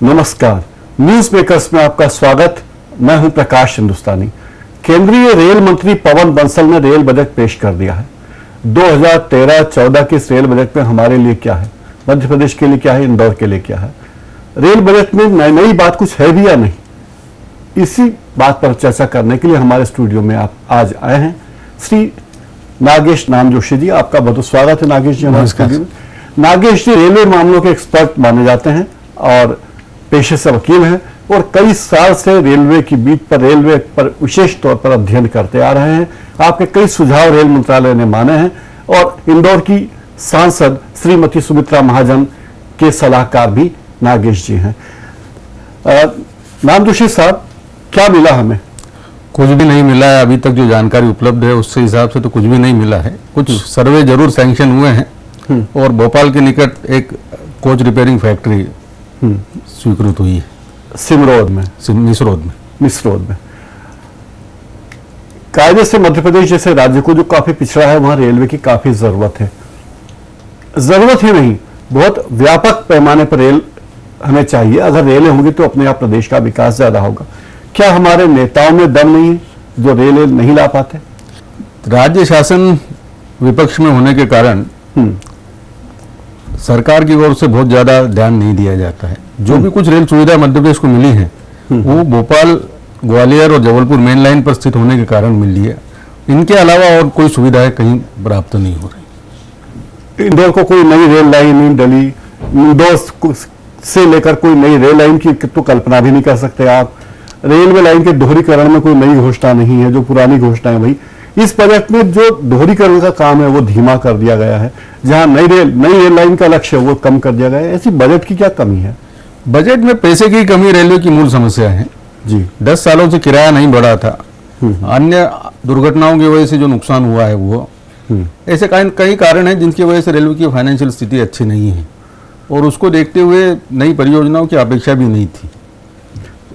नमस्कार, news makers में आपका स्वागत। मैं हूं प्रकाश हिंदुस्तानी। केंद्रीय रेल मंत्री पवन बंसल ने रेल बजट पेश कर दिया है। 2013-14 के इस रेल बजट में हमारे लिए क्या है, मध्य प्रदेश के लिए क्या है, इंदौर के लिए क्या है, रेल बजट में नई बात कुछ है भी या नहीं, इसी बात पर चर्चा करने के लिए हमारे स्टूडियो में आप आज आए हैं श्री नागेश नामजोशी जी। आपका बहुत स्वागत है नागेश जी हमारे स्टूडियो में। नागेश जी रेलवे मामलों के एक्सपर्ट माने जाते हैं और पेशे से वकील हैं और कई साल से रेलवे पर विशेष तौर पर अध्ययन करते आ रहे हैं। आपके कई सुझाव रेल मंत्रालय ने माने हैं और इंदौर की सांसद श्रीमती सुमित्रा महाजन के सलाहकार भी नागेश जी हैं। नामजोशी साहब, क्या मिला हमें? कुछ भी नहीं मिला है अभी तक। जो जानकारी उपलब्ध है उससे हिसाब से तो कुछ भी नहीं मिला है। कुछ सर्वे जरूर सैंक्शन हुए हैं और भोपाल के निकट एक कोच रिपेयरिंग फैक्ट्री स्वीकृत हुई है सिमरोद में, मिसरोद में। कायदे से मध्य प्रदेश जैसे राज्य को जो काफी पिछड़ा है, वहां रेलवे की काफी जरूरत है। जरूरत ही नहीं, बहुत व्यापक पैमाने पर रेल हमें चाहिए। अगर रेलें होंगी तो अपने आप प्रदेश का विकास ज्यादा होगा। क्या हमारे नेताओं में दम नहीं है जो रेल नहीं ला पाते? राज्य शासन विपक्ष में होने के कारण सरकार की ओर से बहुत ज्यादा ध्यान नहीं दिया जाता है। जो भी कुछ रेल सुविधा मध्य प्रदेश को मिली है वो भोपाल, ग्वालियर और जबलपुर मेन लाइन पर स्थित होने के कारण मिली है। इनके अलावा और कोई सुविधाएं कहीं प्राप्त नहीं हो रही। इंदौर को कोई नई रेल लाइन नहीं डली। इंदौर से लेकर कोई नई रेल लाइन की तो कल्पना भी नहीं कर सकते आप। रेलवे लाइन के दोहरीकरण में कोई नई घोषणा नहीं है, जो पुरानी घोषणा है वही। इस बजट में जो दोहरीकरण का काम है वो धीमा कर दिया गया है। जहां नई रेल लाइन का लक्ष्य है वो कम कर दिया गया है। ऐसी बजट की क्या कमी है? बजट में पैसे की कमी रेलवे की मूल समस्या है जी। 10 सालों से किराया नहीं बढ़ा था। अन्य दुर्घटनाओं की वजह से जो नुकसान हुआ है वो ऐसे कई कारण हैं जिनकी वजह से रेलवे की फाइनेंशियल स्थिति अच्छी नहीं है और उसको देखते हुए नई परियोजनाओं की अपेक्षा भी नहीं थी।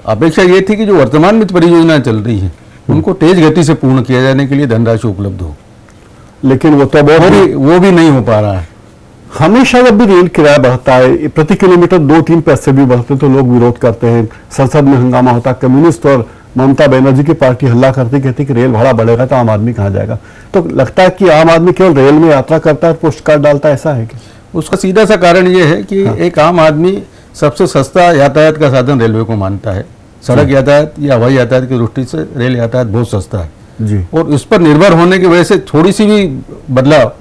अपेक्षा ये थी कि जो वर्तमान में परियोजनाएं चल रही हैं उनको तेज गति से पूर्ण किया जाने के लिए धनराशि उपलब्ध हो, लेकिन वो भी नहीं हो पा रहा है। हमेशा जब भी रेल किराया बढ़ता है, प्रति किलोमीटर 2-3 पैसे भी बढ़ते तो लोग विरोध करते हैं, संसद में हंगामा होता। कम्युनिस्ट और ममता बनर्जी की पार्टी हल्ला करती, कहती कि रेल भाड़ा बढ़ेगा तो आम आदमी कहाँ जाएगा। तो लगता है कि आम आदमी केवल रेल में यात्रा करता है, पोस्ट कार्ड डालता है, ऐसा है कि? उसका सीधा सा कारण ये है कि एक आम आदमी सबसे सस्ता यातायात का साधन रेलवे को मानता है। सड़क यातायात या हवाई यातायात की दृष्टि से रेल यातायात बहुत सस्ता है जी। और उस पर निर्भर होने की वजह से थोड़ी सी भी बदलाव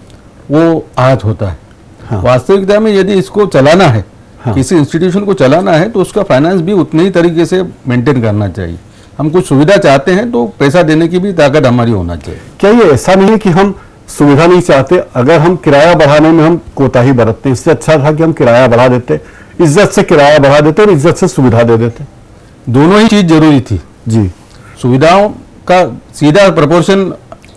वो आहत होता है। हाँ। वास्तविकता में यदि इसको चलाना है, किसी इंस्टीट्यूशन को चलाना है, तो उसका फाइनेंस भी उतने ही तरीके से मेंटेन करना चाहिए। हम कुछ सुविधा चाहते हैं तो पैसा देने की भी ताकत हमारी होना चाहिए। क्या ये ऐसा नहीं है कि हम सुविधा नहीं चाहते? अगर हम किराया बढ़ाने में हम कोताही बरतते, इससे अच्छा था कि हम किराया बढ़ा देते, इज्जत से किराया बढ़ा देते और इज्जत से सुविधा दे देते। दोनों ही चीज जरूरी थी जी। सुविधाओं का सीधा प्रोपोर्शन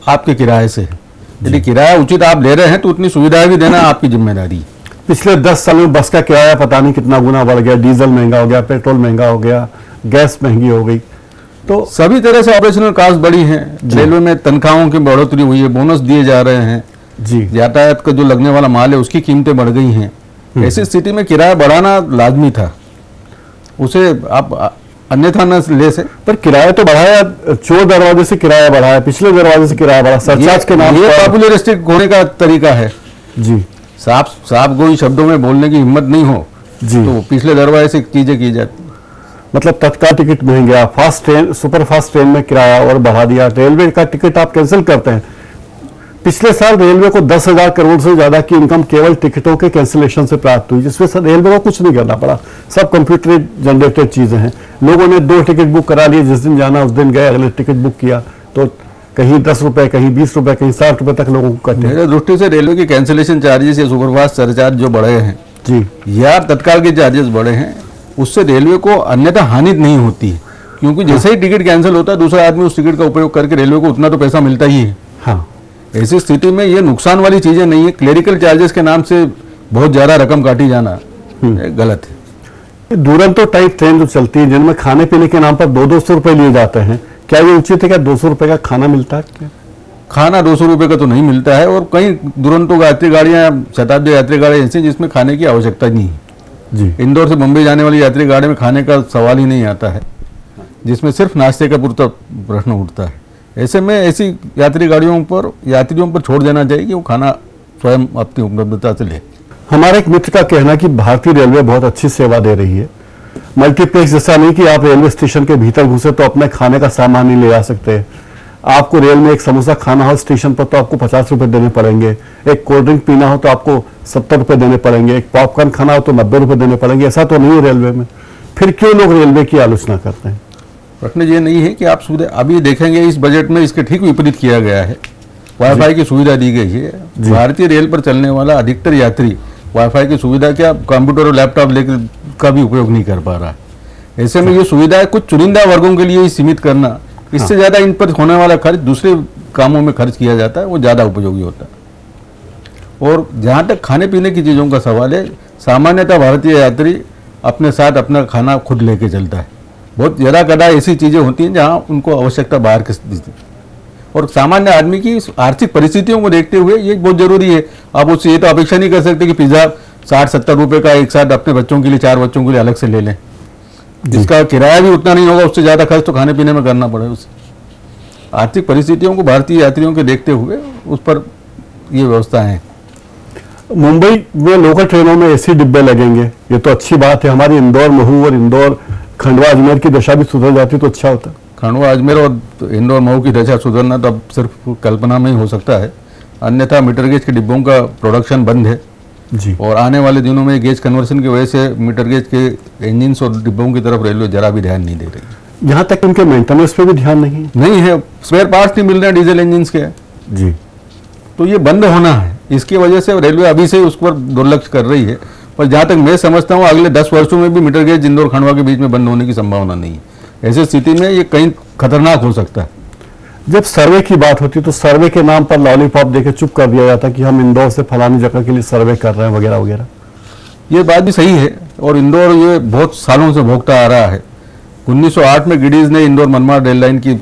आपके किराए से है। यदि किराया उचित आप ले रहे हैं तो उतनी सुविधाएं भी देना आपकी जिम्मेदारी है। पिछले 10 साल में बस का किराया पता नहीं कितना गुना बढ़ गया। डीजल महंगा हो गया, पेट्रोल महंगा हो गया, गैस महंगी हो गई। तो सभी तरह से ऑपरेशनल कॉस्ट बढ़ी है। रेलवे में तनख्वाहों की बढ़ोतरी हुई है, बोनस दिए जा रहे हैं जी। यातायात का जो लगने वाला माल है उसकी कीमतें बढ़ गई हैं। ऐसी स्थिति में किराया बढ़ाना लाजमी था, उसे आप अन्यथा न ले से। पर किराया तो बढ़ाया, चोर दरवाजे से किराया बढ़ाया, पिछले दरवाजे से किराया बढ़ा, सरचार्ज के नाम। ये पॉपुलरिस्टिक होने का तरीका है जी। साफ गोई शब्दों में बोलने की हिम्मत नहीं हो जी तो पिछले दरवाजे से चीजें की जाती। मतलब तत्काल टिकट महंगा, fast train, super fast train में किराया और बढ़ा दिया। रेलवे का टिकट आप कैंसिल करते हैं। पिछले साल रेलवे को 10,000 करोड़ से ज्यादा की इनकम केवल टिकटों के कैंसिलेशन से प्राप्त हुई, जिसमें रेलवे को कुछ नहीं करना पड़ा। सब कंप्यूटर जनरेटेड चीजें हैं। लोगों ने 2 टिकट बुक करा लिए, जिस दिन जाना उस दिन गए, अगले टिकट बुक किया तो कहीं 10 रुपए, कहीं 20 रुपए, कहीं 60 रुपए तक लोगों को कटे। मेरे दृष्टि से रेलवे के कैंसिलेशन चार्जेस या सुपरफास्ट सरचार्ज जो बढ़े हैं जी या तत्काल के चार्जेस बढ़े हैं, उससे रेलवे को अन्यथा हानि नहीं होती है। क्योंकि जैसे ही टिकट कैंसिल होता है दूसरा आदमी उस टिकट का उपयोग करके रेलवे को उतना तो पैसा मिलता ही है। हाँ, ऐसी स्थिति में ये नुकसान वाली चीजें नहीं है। क्लेरिकल चार्जेस के नाम से बहुत ज्यादा रकम काटी जाना गलत है। दुरंतो टाइप ट्रेन जो चलती है जिनमें खाने पीने के नाम पर 200-200 रुपए लिए जाते हैं, क्या ये उचित है? क्या 200 रुपए का खाना मिलता है क्या? खाना 200 रुपये का तो नहीं मिलता है और कई दुरंतो यात्री गाड़ियाँ, शताब्दी यात्री गाड़ियाँ ऐसी जिसमें खाने की आवश्यकता नहीं है। जी। इंदौर से मुंबई जाने वाली यात्री गाड़ी में खाने का सवाल ही नहीं आता है, जिसमें सिर्फ नाश्ते का पूरा प्रश्न उठता है। ऐसे में ऐसी यात्रियों पर छोड़ देना चाहिए कि वो खाना स्वयं अपनी उपलब्धता से ले। हमारे एक मित्र का कहना कि भारतीय रेलवे बहुत अच्छी सेवा दे रही है। मल्टीप्लेक्स जैसा नहीं कि आप रेलवे स्टेशन के भीतर घुसे तो अपने खाने का सामान नहीं ले जा सकते। आपको रेल में एक समोसा खाना हो स्टेशन पर तो आपको 50 रुपए देने पड़ेंगे, एक कोल्ड ड्रिंक पीना हो तो आपको 70 रुपए देने पड़ेंगे, एक पॉपकॉर्न खाना हो तो 90 रुपए देने पड़ेंगे। ऐसा तो नहीं है रेलवे में। फिर क्यों लोग रेलवे की आलोचना करते हैं? प्रश्न ये नहीं है कि आप सुविधा अभी देखेंगे, इस बजट में इसके ठीक विपरीत किया गया है। वाईफाई की सुविधा दी गई है। भारतीय रेल पर चलने वाला अधिकतर यात्री वाईफाई की सुविधा क्या कंप्यूटर और लैपटॉप लेकर का भी उपयोग नहीं कर पा रहा है। ऐसे में ये सुविधा कुछ चुनिंदा वर्गों के लिए ही सीमित करना, इससे ज्यादा इन पर होने वाला खर्च दूसरे कामों में खर्च किया जाता है, वो ज्यादा उपयोगी होता है। और जहां तक खाने पीने की चीजों का सवाल है, सामान्यतः भारतीय यात्री अपने साथ अपना खाना खुद लेके चलता है। बहुत ज्यादा कदा ऐसी चीजें होती हैं जहां उनको आवश्यकता बाहर की, और सामान्य आदमी की आर्थिक परिस्थितियों को देखते हुए ये बहुत जरूरी है। आप उससे ये तो अपेक्षा नहीं कर सकते कि पिज्जा 60-70 रुपए का एक साथ अपने बच्चों के लिए 4 बच्चों के लिए अलग से ले लें, जिसका किराया भी उतना नहीं होगा, उससे ज्यादा खर्च तो खाने पीने में करना पड़ेगा। उसे आर्थिक परिस्थितियों को भारतीय यात्रियों के देखते हुए उस पर ये व्यवस्था है। मुंबई में लोकल ट्रेनों में एसी डिब्बे लगेंगे, ये तो अच्छी बात है। हमारी इंदौर महू और इंदौर खंडवा अजमेर की दशा भी सुधर जाती तो अच्छा होता। खंडवा अजमेर और इंदौर महू की दशा सुधरना तो अब सिर्फ कल्पना में ही हो सकता है, अन्यथा मीटर गेज के डिब्बों का प्रोडक्शन बंद है जी। और आने वाले दिनों में गेज कन्वर्सन की वजह से मीटर गेज के इंजिन और डिब्बों की तरफ रेलवे जरा भी ध्यान नहीं दे रही। यहाँ तक उनके मेंटेनेंस पे भी ध्यान नहीं है। स्पेयर पार्ट्स नहीं मिल रहे डीजल इंजिन के जी, तो ये बंद होना है। इसकी वजह से रेलवे अभी से उस पर दुर्लक्ष्य कर रही है, पर जहाँ तक मैं समझता हूँ अगले 10 वर्षों में भी मीटर गेज इंदौर खंडवा के बीच में बंद होने की संभावना नहीं है। ऐसी स्थिति में ये कहीं खतरनाक हो सकता है। जब सर्वे की बात होती तो सर्वे के नाम पर लॉलीपॉप देके चुप कर दिया जाता कि हम इंदौर से फलानी जगह के लिए सर्वे कर रहे हैं वगैरह वगैरह। ये बात भी सही है, और इंदौर ये बहुत सालों से भोगता आ रहा है। 1908 में गिडीज ने इंदौर मनमाड़ रेल लाइन की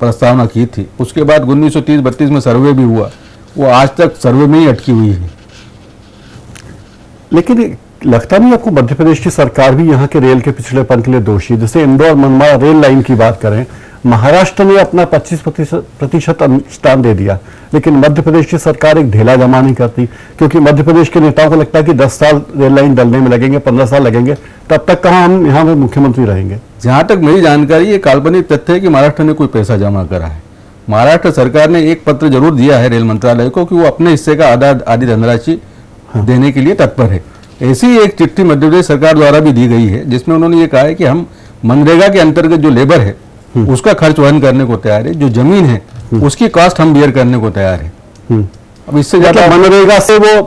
प्रस्तावना की थी, उसके बाद 1930-32 में सर्वे भी हुआ, वो आज तक सर्वे में ही अटकी हुई है। लेकिन लगता नहीं आपको मध्य प्रदेश की सरकार भी यहाँ के रेल के पिछड़ेपन के लिए दोषी है? जैसे इंदौर मनमाड़ रेल लाइन की बात करें, महाराष्ट्र ने अपना 25% अनुदान दे दिया, लेकिन मध्य प्रदेश की सरकार एक ढेला जमा नहीं करती, क्योंकि मध्य प्रदेश के नेताओं को लगता है कि 10 साल रेल लाइन डलने में लगेंगे, 15 साल लगेंगे, तब तक कहाँ हम यहाँ में मुख्यमंत्री रहेंगे। जहां तक मेरी जानकारी, ये काल्पनिक तथ्य है कि महाराष्ट्र ने कोई पैसा जमा करा है। महाराष्ट्र सरकार ने एक पत्र जरूर दिया है रेल मंत्रालय को कि वो अपने हिस्से का आधी धनराशि देने के लिए तत्पर है। ऐसी एक चिट्ठी मध्य प्रदेश सरकार द्वारा भी दी गई है, जिसमें उन्होंने ये कहा है कि हम मनरेगा के अंतर्गत जो लेबर है उसका खर्च वहन करने को तैयार है, जो जमीन है उसकी कॉस्ट हम बियर करने को तैयार है। अब इससे ज्यादा मनरेगा से वो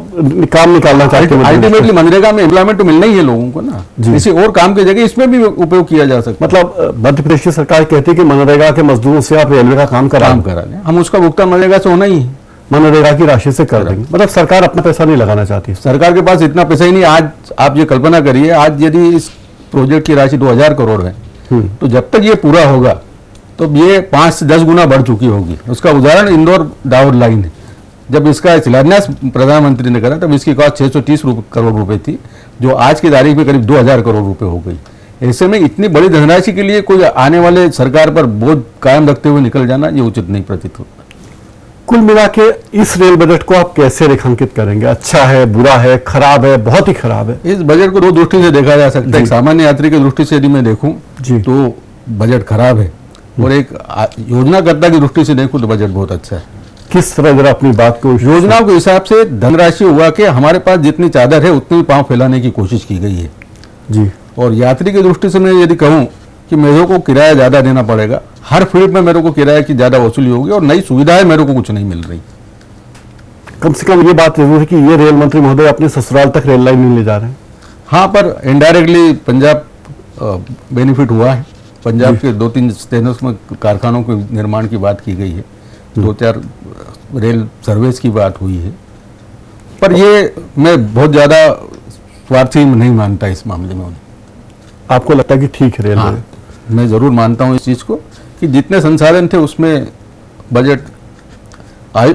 काम निकालना चाहते हैं। अल्टीमेटली मनरेगा में एम्प्लॉयमेंट तो मिलना ही है लोगों को ना, किसी और काम की जगह इसमें भी उपयोग किया जा सकता है। मतलब मध्य प्रदेश की सरकार कहती है कि मनरेगा के मजदूरों से आप रेलवे का काम करा लें, हम उसका भुगतान मनरेगा से होना ही है, मनरेगा की राशि से कर देंगे। मतलब सरकार अपना पैसा नहीं लगाना चाहती। सरकार के पास इतना पैसा ही नहीं। आज आप ये कल्पना करिए, आज यदि इस प्रोजेक्ट की राशि 2000 करोड़ है, तो जब तक ये पूरा होगा तो ये 5 से 10 गुना बढ़ चुकी होगी। उसका उदाहरण इंदौर दाहोद लाइन है। जब इसका शिलान्यास प्रधानमंत्री ने करा तब इसकी कॉस्ट 630 करोड़ रुपए थी, जो आज की तारीख में करीब 2000 करोड़ रुपए हो गई। ऐसे में इतनी बड़ी धनराशि के लिए कोई आने वाले सरकार पर बोझ कायम रखते हुए निकल जाना ये उचित नहीं प्रतीत होता। कुल मिला के इस रेल बजट को आप कैसे रेखांकित करेंगे? अच्छा है, बुरा है, खराब है, बहुत ही खराब है? इस बजट को 2 दृष्टि से देखा जा सकता है। सामान्य यात्री की दृष्टि से यदि मैं देखूं तो बजट खराब है, और एक योजनाकर्ता की दृष्टि से देखूं तो बजट बहुत अच्छा है। किस तरह जरा अपनी बात को? योजनाओं के हिसाब से धनराशि हुआ कि हमारे पास जितनी चादर है उतनी पांव फैलाने की कोशिश की गई है जी। और यात्री की दृष्टि से मैं यदि कहूं कि मेरे को किराया ज्यादा देना पड़ेगा, हर फील्ड में मेरे को किराए की ज्यादा वसूली होगी और नई सुविधाएं मेरे को कुछ नहीं मिल रही। कम से कम ये बात जरूर है कि ये रेल मंत्री महोदय अपने ससुराल तक रेल लाइन नहीं ले जा रहे हैं। हाँ, पर इनडायरेक्टली पंजाब बेनिफिट हुआ है। पंजाब के 2-3 स्टेशनों में कारखानों के निर्माण की बात की गई है, 2-4 रेल सर्विस की बात हुई है, पर ये मैं बहुत ज्यादा स्वार्थी नहीं मानता इस मामले में। आपको लगता है कि ठीक है रेल? हाँ, मैं जरूर मानता हूं इस चीज को कि जितने संसाधन थे उसमें बजट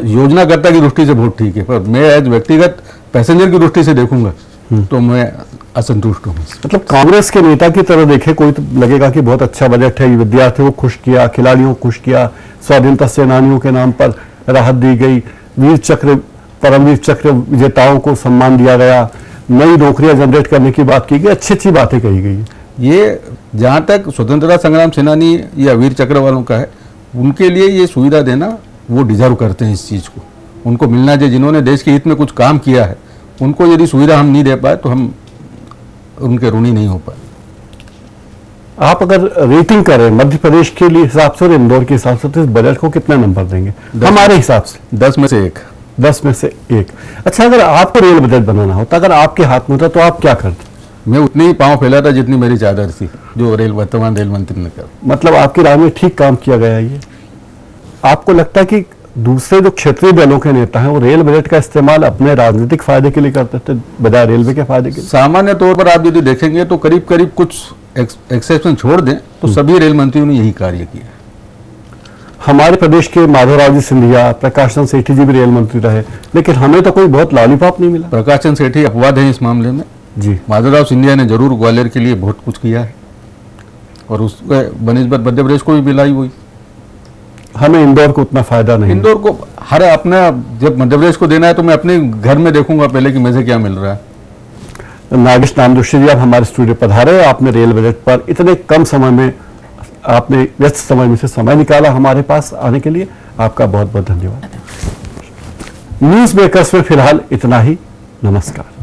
योजनाकर्ता की दृष्टि से बहुत ठीक है, पर मैं एज व्यक्तिगत पैसेंजर की दृष्टि से देखूंगा तो मैं असंतुष्ट हूँ। मतलब कांग्रेस के नेता की तरह देखे कोई तो लगेगा कि बहुत अच्छा बजट है, विद्यार्थियों को खुश किया, खिलाड़ियों को खुश किया, स्वाधीनता सेनानियों के नाम पर राहत दी गई, वीर चक्र परमवीर चक्र विजेताओं को सम्मान दिया गया, नई नौकरियां जनरेट करने की बात की गई, अच्छी अच्छी बातें कही गई। ये जहाँ तक स्वतंत्रता संग्राम सेनानी या वीर चक्र वालों का है, उनके लिए ये सुविधा देना, वो डिजर्व करते हैं इस चीज़ को, उनको मिलना चाहिए। जिन्होंने देश के हित में कुछ काम किया है, उनको यदि सुविधा हम नहीं दे पाए तो हम उनके ऋणी नहीं हो पाए। आप अगर रेटिंग करें मध्य प्रदेश के लिए हिसाब से और इंदौर के हिसाब से, तो इस बजट को कितना नंबर देंगे हमारे हिसाब से? 10 में से 1। 10 में से 1। अच्छा, अगर आपको रेल बजट बनाना होता, अगर आपके हाथ में होता, तो आप क्या करते? मैं उतनी ही पाँव फैलाता जितनी मेरी चादर थी, जो वर्तमान रेल मंत्री ने कहा। मतलब आपकी राय में ठीक काम किया गया है ये? आपको लगता है कि दूसरे जो क्षेत्रीय दलों के नेता हैं वो रेल बजट का इस्तेमाल अपने राजनीतिक फायदे के लिए करते थे बजाय रेलवे के फायदे के लिए? सामान्य तौर पर आप यदि देखेंगे तो करीब करीब कुछ एक्सेप्शन छोड़ दें तो सभी रेल मंत्रियों ने यही कार्य किया। हमारे प्रदेश के माधवराव जी सिंधिया, प्रकाश चंद्र सेठी जी भी रेल मंत्री रहे, लेकिन हमें तो कोई बहुत लॉलीपॉप नहीं मिला। प्रकाश चंद्र सेठी अपवाद है इस मामले में जी। माधवराव सिंधिया ने जरूर ग्वालियर के लिए बहुत कुछ किया है, और उसके बनिस्बत मध्य प्रदेश को भी मिलाई हुई। हमें इंदौर को उतना फायदा नहीं। इंदौर को हर अपना, जब मध्य प्रदेश को देना है तो मैं अपने घर में देखूंगा पहले कि मुझे क्या मिल रहा है। नागेश नामदोशी जी, आप हमारे स्टूडियो पधारे, आपने रेल बजट पर इतने कम समय में, आपने व्यस्त समय में से समय निकाला हमारे पास आने के लिए, आपका बहुत बहुत धन्यवाद। न्यूज मेकर्स में फिलहाल इतना ही। नमस्कार।